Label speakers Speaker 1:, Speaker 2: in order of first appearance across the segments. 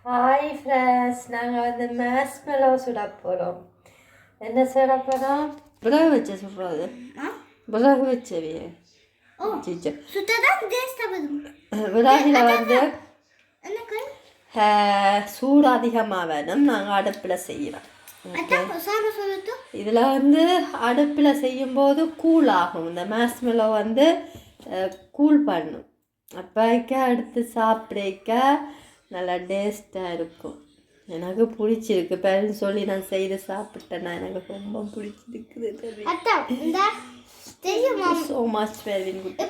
Speaker 1: Hi friends, நாங்கள் வந்து மேஸ்மெலோ சுட போகிறோம். என்ன சுட போகிறோம்? விறகு வச்ச சுடுறது. விறகு வச்சவியே விறகுல வந்து சூடு அதிகமாக வேணும். நாங்கள் அடுப்பில் செய்கிறோம். இதில் வந்து அடுப்பில் செய்யும்போது கூல் ஆகும். இந்த மேஸ்மெலோ வந்து கூல் பண்ணும். அப்போக்க அடுத்து சாப்பிடக்க நல்லா டேஸ்ட்டாக இருக்கும். எனக்கு பிடிச்சிருக்கு. பேரண்ட்ஸ் சொல்லி நான் செய்து சாப்பிட்டேன்னா எனக்கு ரொம்ப பிடிச்சிருக்குது. So much very good.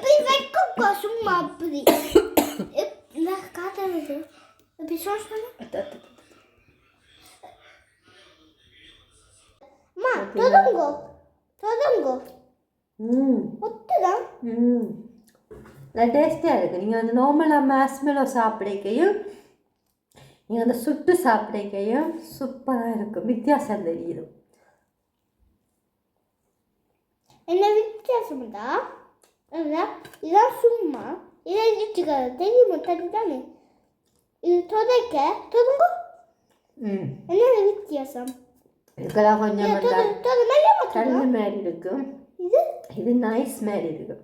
Speaker 1: டேஸ்டாக இருக்குது. நீங்கள் வந்து நார்மலாக மேஸ்மெலோ சாப்பிடைக்கையும் நீங்கள் அந்த சுட்டு சாப்பிடைக்கையும் சூப்பராக இருக்கும். வித்தியாசம் தெரியுது.
Speaker 2: என்ன வித்தியாசம் தான் இதான் சும்மா இதை இடிச்சுக்கிறது தெரியுமா? தண்ணி தானே இது தொதைக்க தொதுங்க. என்ன வித்தியாசம்?
Speaker 1: இதுக்கெல்லாம் கொஞ்சம் தண்ணி மாதிரி இருக்கும். இது நைஸ் மாதிரி இருக்கும்.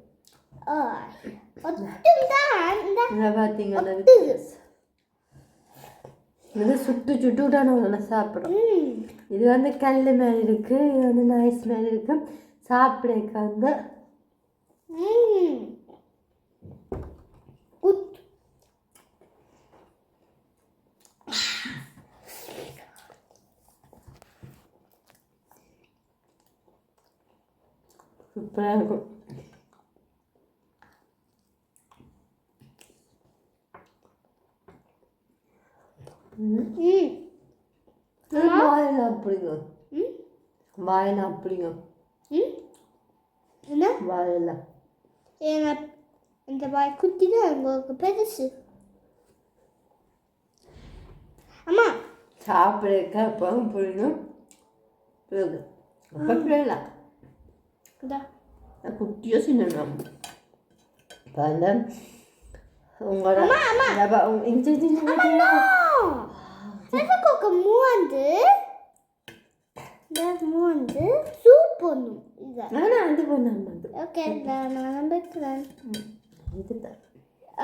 Speaker 1: பார்த்தீங்கன்னா இது சுட்டு சுட்டுட்டான ஒன்று சாப்பிடும். இது வந்து கல் மாதிரி இருக்குது. இது வந்து நைஸ் மாதிரி இருக்கு. சாப்பிடக்க வந்து சூப்பராக இருக்கும். வாயில் அப்படிங்க வாயில் அப்படிங்க
Speaker 2: என்ன
Speaker 1: வாயில்
Speaker 2: இந்த வாய் குட்டி தான் உங்களுக்கு பெருசு. அம்மா
Speaker 1: சாப்பிடக்க அப்பவும் பிடிக்கும். பிறகு அப்போ பிள்ளைலாம் குட்டியோ சின்ன உங்களோட
Speaker 2: சூப் ஒன்றும்
Speaker 1: அது
Speaker 2: ஓகே நான் வைக்கிறேன்.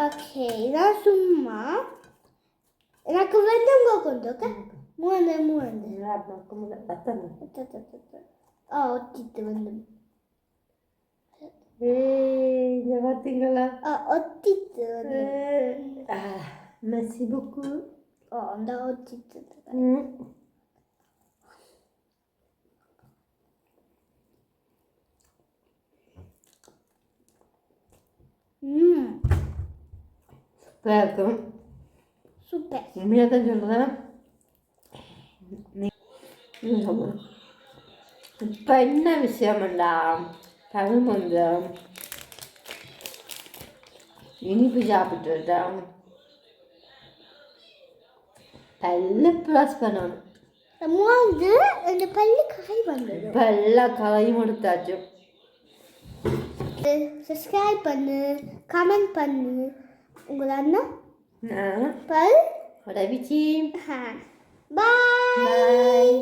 Speaker 2: ஓகே இதான் சும்மா எனக்கு வெந்தங்க கொண்டு ஓகே மூணு ஒட்டிட்டு வந்து
Speaker 1: இங்கே பார்த்தீங்களா?
Speaker 2: ஒட்டிட்டு
Speaker 1: மெஸ்ஸி புக்கு
Speaker 2: அந்த ஒட்டிட்டு
Speaker 1: சூப்பராக இருக்கும்.
Speaker 2: சூப்பர்.
Speaker 1: உண்மையாக தான் சொல்கிறேன். இப்போ என்ன விஷயம்டா தமிழ் கொஞ்சம் இனிப்பு சாப்பிட்டுட்டா பல்லு ப்ளஸ் பண்ணணும்.
Speaker 2: வந்து இந்த பல்லு கை வந்தது.
Speaker 1: பல்ல கரையும் எடுத்தாச்சு.
Speaker 2: சப்ஸ்கிரைப் பண்ணு, கமெண்ட் பண்ணு. உங்கள் அண்ணா
Speaker 1: நான்
Speaker 2: பல்
Speaker 1: ரவிச்சி.
Speaker 2: பாய்.